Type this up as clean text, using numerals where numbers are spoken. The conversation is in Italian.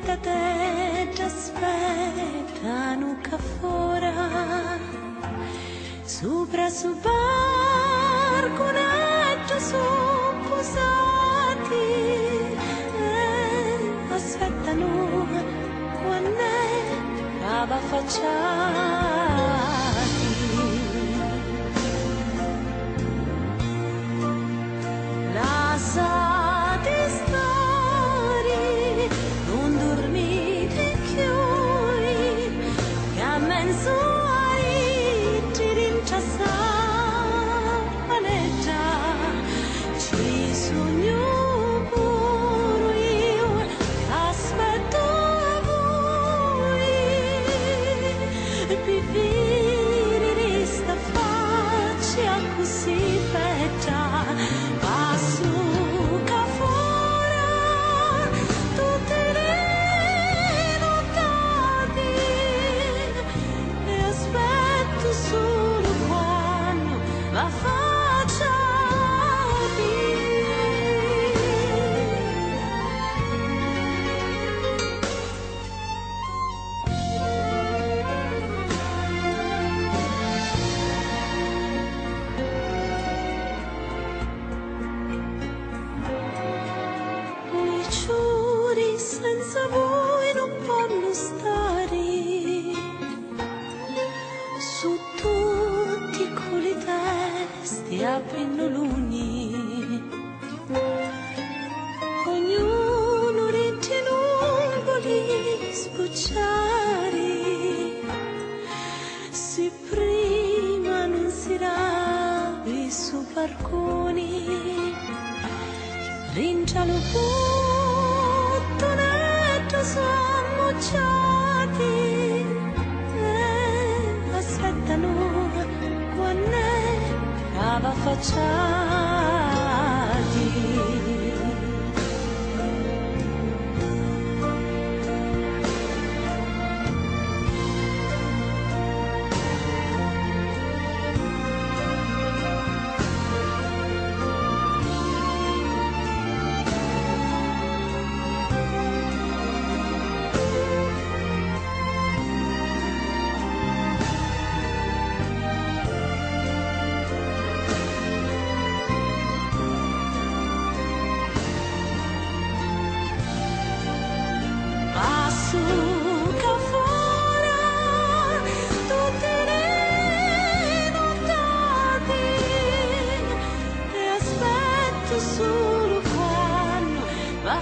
da te t'aspettano qua fuori, sopra sul barconetto sono posati, aspettano quando va affacciati. Lasciate stare, non dormite più, che a mezzo ai ti rinciassane già, ci sogno pure io, aspetto voi, vivere resta faccia così bella. La faccia i giuri senza voi non possono stare su tutti quei testi aprono luni, ognuno ritiene di sbucciare, se prima non si ravi su barconi, rinciano bottonetto su ammocciati, aspettano quando va affacciati. Solo quando va